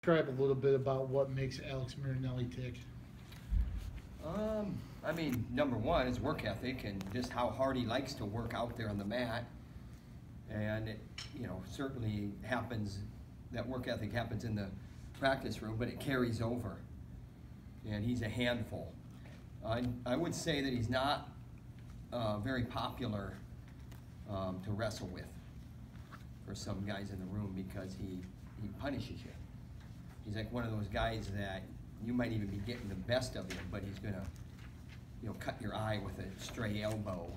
Describe a little bit about what makes Alex Marinelli tick. I mean, number one is work ethic and just how hard he likes to work out there on the mat. And it, certainly happens, that work ethic happens in the practice room, but it carries over. And he's a handful. I would say that he's not very popular to wrestle with for some guys in the room because he punishes you. He's like one of those guys that you might even be getting the best of him, but he's gonna, cut your eye with a stray elbow,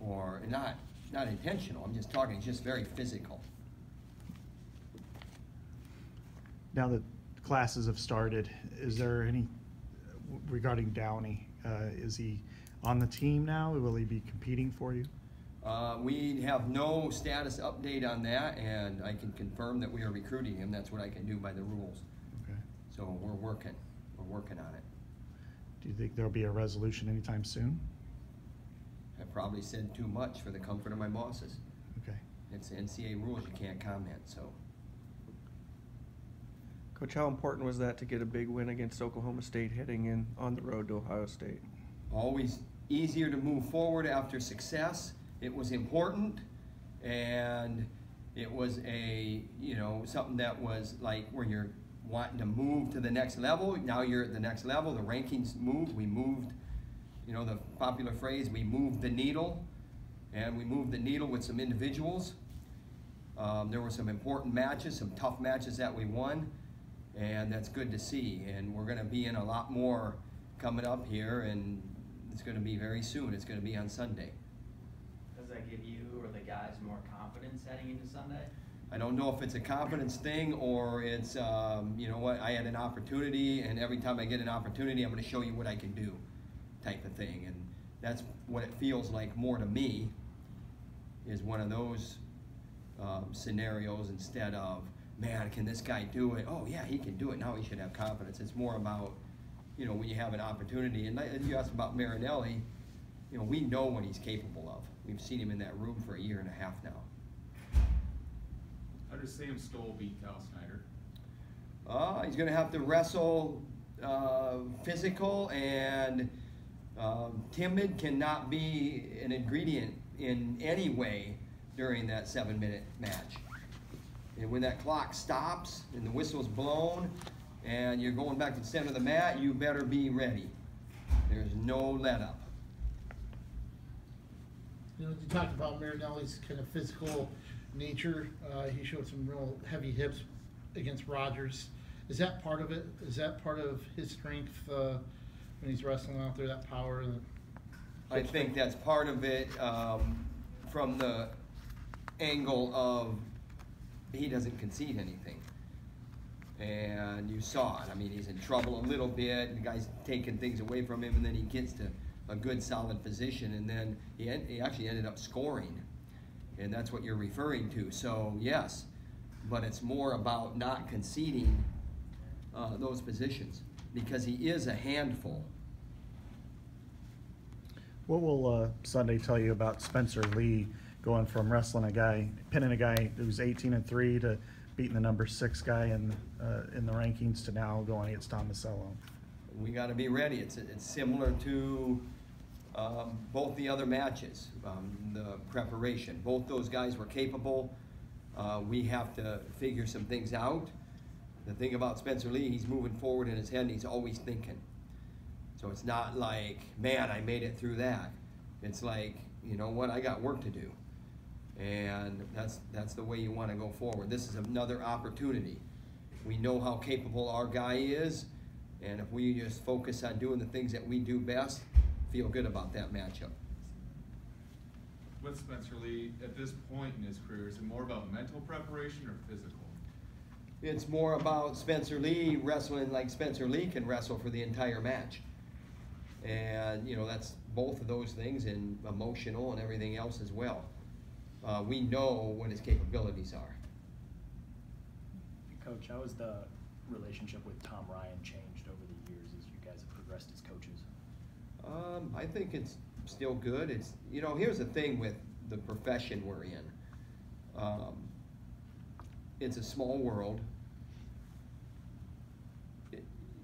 or not intentional. I'm just talking. He's just very physical. Now that classes have started, is there any regarding Downey? Is he on the team now? Will he be competing for you? We have no status update on that, and I can confirm that we are recruiting him. That's what I can do by the rules. Okay. So we're working on it. Do you think there'll be a resolution anytime soon? I probably said too much for the comfort of my bosses. Okay. It's NCAA rules, you can't comment, so. Coach, how important was that to get a big win against Oklahoma State heading in on the road to Ohio State? Always easier to move forward after success. It was important, and it was something that was like where you're wanting to move to the next level. Now you're at the next level. The rankings moved. We moved, the popular phrase, we moved the needle, and we moved the needle with some individuals. There were some important matches, some tough matches that we won, and that's good to see. And we're going to be in a lot more coming up here, and it's going to be very soon. It's going to be on Sunday. Does that give you or the guys more confidence heading into Sunday? I don't know if it's a confidence thing or it's, I had an opportunity, and every time I get an opportunity, I'm going to show you what I can do type of thing. And that's what it feels like more to me, is one of those scenarios instead of, man, can this guy do it? Oh, yeah, he can do it. Now he should have confidence. It's more about, when you have an opportunity. And you asked about Marinelli, we know what he's capable of. We've seen him in that room for a year and a half now. How does Sam Stoll beat Cal Snyder? He's going to have to wrestle physical, and timid cannot be an ingredient in any way during that 7-minute match. And when that clock stops and the whistle's blown and you're going back to the center of the mat, you better be ready. There's no let up. You talked about Marinelli's kind of physical nature. He showed some real heavy hips against Rogers. Is that part of it? Is that part of his strength when he's wrestling out there, that power? I think that's part of it from the angle of he doesn't concede anything. And you saw it. I mean, he's in trouble a little bit. The guy's taking things away from him, and then he gets to a good solid position, and then he actually ended up scoring, and that's what you're referring to. So yes, but it's more about not conceding those positions because he is a handful. What will Sunday tell you about Spencer Lee going from wrestling pinning a guy who's 18-3 to beating the number 6 guy in the rankings to now going against Tomasello? We got to be ready. It's similar to both the other matches, the preparation. Both those guys were capable. We have to figure some things out. The thing about Spencer Lee, he's moving forward in his head and he's always thinking. So it's not like, man, I made it through that. It's like, you know what, I got work to do. And that's the way you want to go forward. This is another opportunity. We know how capable our guy is, and if we just focus on doing the things that we do best, feel good about that matchup. With Spencer Lee, at this point in his career, is it more about mental preparation or physical? It's more about Spencer Lee wrestling like Spencer Lee can wrestle for the entire match. And, that's both of those things, and emotional and everything else as well. We know what his capabilities are. Coach, how has the relationship with Tom Ryan changed over the years as you guys have progressed as coaches? I think it's still good. It's, here's the thing with the profession we're in. It's a small world,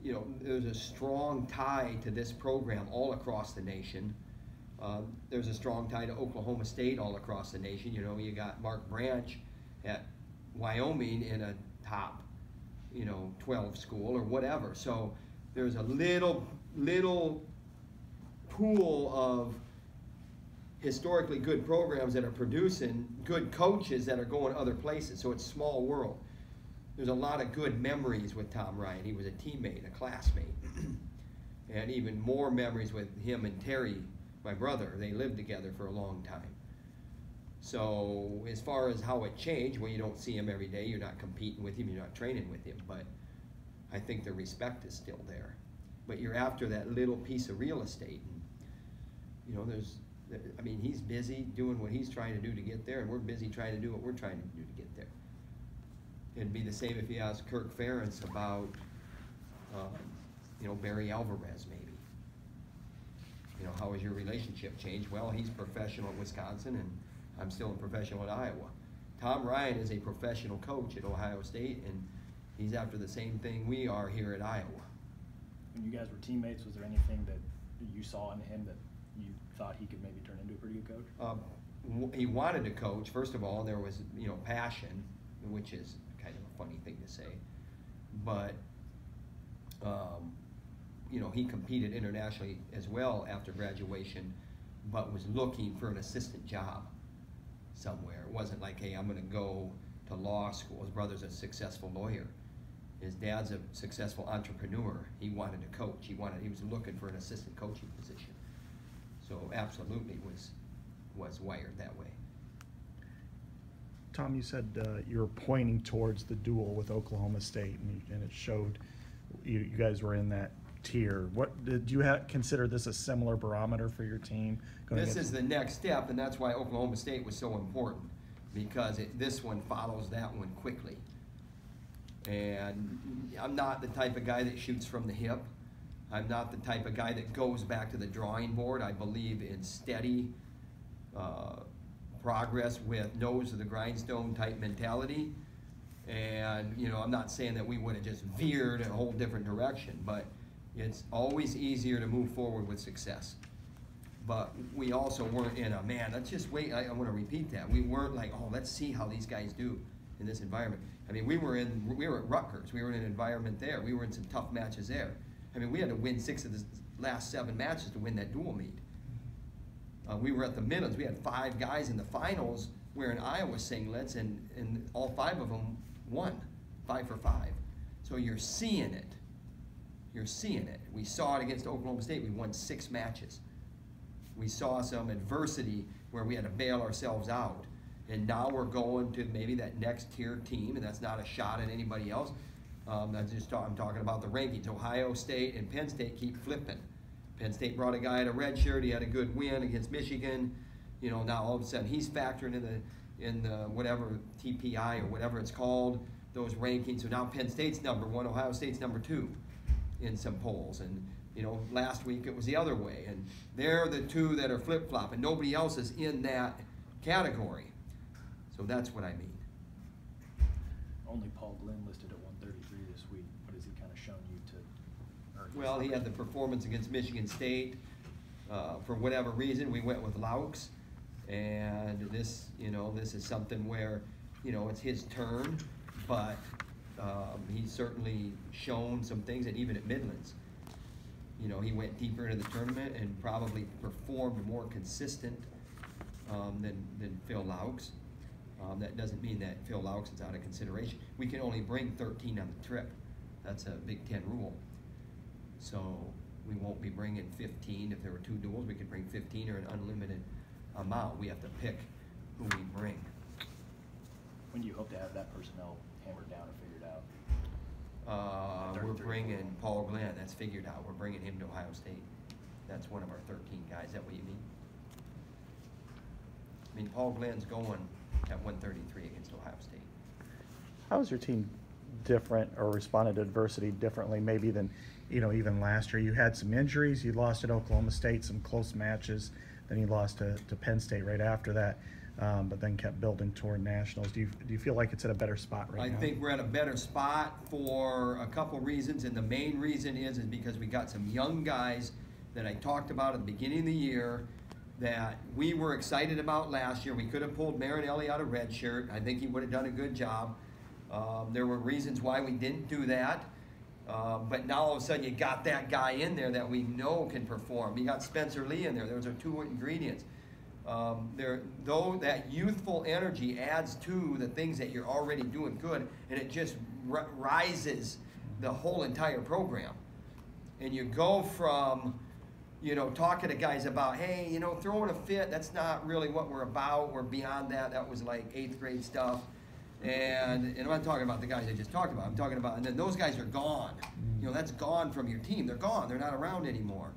you know, there's a strong tie to this program all across the nation. There's a strong tie to Oklahoma State all across the nation. You know, you got Mark Branch at Wyoming in a top, you know, 12 school or whatever. So there's a little pool of historically good programs that are producing good coaches that are going other places. So it's a small world. There's a lot of good memories with Tom Ryan. He was a teammate, a classmate. And even more memories with him and Terry, my brother. They lived together for a long time. So as far as how it changed, well, you don't see him every day. You're not competing with him. You're not training with him. But I think the respect is still there. But you're after that little piece of real estate. And, you know, I mean, he's busy doing what he's trying to do to get there, and we're busy trying to do what we're trying to do to get there. It'd be the same if you asked Kirk Ferentz about, you know, Barry Alvarez maybe. You know, how has your relationship changed? Well, he's professional at Wisconsin, and I'm still a professional at Iowa. Tom Ryan is a professional coach at Ohio State, and he's after the same thing we are here at Iowa. When you guys were teammates, was there anything that you saw in him that you thought he could maybe turn into a pretty good coach? He wanted to coach. First of all, there was, you know, passion, which is kind of a funny thing to say. But, you know, he competed internationally as well after graduation, but was looking for an assistant job somewhere. It wasn't like, hey, I'm going to go to law school. His brother's a successful lawyer. His dad's a successful entrepreneur. He wanted to coach. He was looking for an assistant coaching position. So absolutely was wired that way. Tom, you said you were pointing towards the duel with Oklahoma State, and it showed you guys were in that tier. What did you consider this a similar barometer for your team? This is the next step, and that's why Oklahoma State was so important, because this one follows that one quickly. And I'm not the type of guy that shoots from the hip. I'm not the type of guy that goes back to the drawing board. I believe in steady progress with nose to the grindstone type mentality. And, you know, I'm not saying that we would have just veered in a whole different direction, but it's always easier to move forward with success. But we also weren't in a, man, let's just wait. I want to repeat that. We weren't like, oh, let's see how these guys do in this environment. I mean, we were at Rutgers. We were in an environment there. We were in some tough matches there. I mean, we had to win 6 of the last 7 matches to win that dual meet. We were at the Midlands. We had 5 guys in the finals wearing Iowa singlets, and all 5 of them won, 5 for 5. So you're seeing it. You're seeing it. We saw it against Oklahoma State. We won 6 matches. We saw some adversity where we had to bail ourselves out. And now we're going to maybe that next tier team, and that's not a shot at anybody else. I'm talking about the rankings. Ohio State and Penn State keep flipping. Penn State brought a guy in a red shirt. He had a good win against Michigan. You know, now all of a sudden he's factoring in the whatever TPI or whatever it's called, those rankings. So now Penn State's number 1, Ohio State's number 2 in some polls. And you know, last week it was the other way. And they're the 2 that are flip-flopping. Nobody else is in that category. So that's what I mean. Only Paul Glenn listed at 133 this week. What has he kind of shown you to earn? Well, he had the performance against Michigan State. For whatever reason, we went with Laux. And this, you know, this is something where, you know, it's his turn. But he's certainly shown some things, and even at Midlands. You know, he went deeper into the tournament and probably performed more consistent than Phil Laux. That doesn't mean that Phil Laux is out of consideration. We can only bring 13 on the trip. That's a Big Ten rule. So we won't be bringing 15. If there were 2 duels, we could bring 15 or an unlimited amount. We have to pick who we bring. When do you hope to have that personnel hammered down or figured out? We're bringing Paul Glenn. That's figured out. We're bringing him to Ohio State. That's one of our 13 guys. Is that what you mean? I mean, Paul Glenn's going at 133 against Ohio State. How is your team different or responded to adversity differently maybe than, you know, even last year? You had some injuries. You lost at Oklahoma State, some close matches. Then you lost to Penn State right after that. but then kept building toward nationals. Do you feel like it's at a better spot right now? I think we're at a better spot for a couple reasons, and the main reason is because we got some young guys that I talked about at the beginning of the year that we were excited about last year. We could have pulled Marinelli out of redshirt. I think he would have done a good job. There were reasons why we didn't do that. But now all of a sudden you got that guy in there that we know can perform. You got Spencer Lee in there. Those are two ingredients. Though that youthful energy adds to the things that you're already doing good, and it just rises the whole entire program. And you go from, you know, talking to guys about, hey, you know, throwing a fit, that's not really what we're about. We're beyond that. That was like 8th grade stuff. And I'm not talking about the guys I just talked about. I'm talking about, and then those guys are gone. You know, that's gone from your team. They're gone. They're not around anymore.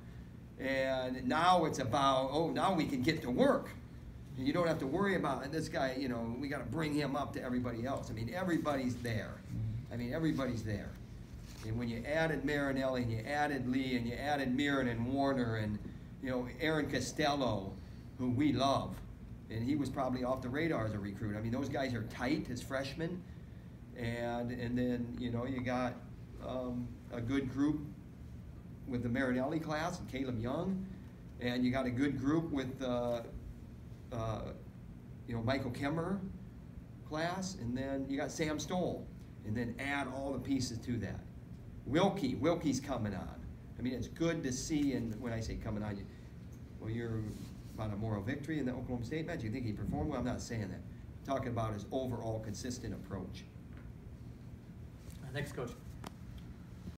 And now it's about, oh, now we can get to work. And you don't have to worry about this guy, you know, we got to bring him up to everybody else. I mean, everybody's there. Everybody's there. And when you added Marinelli and you added Lee and you added Mirren and Warner and, you know, Aaron Costello, who we love, and he was probably off the radar as a recruit. I mean, those guys are tight as freshmen. And then, you know, you got a good group with the Marinelli class and Caleb Young. And you got a good group with, you know, Michael Kemmer class. And then you got Sam Stoll. And then add all the pieces to that. Wilkie's coming on. I mean, it's good to see, and when I say coming on, well, you're about a moral victory in the Oklahoma State match. You think he performed well? I'm not saying that. I'm talking about his overall consistent approach. Thanks, Coach.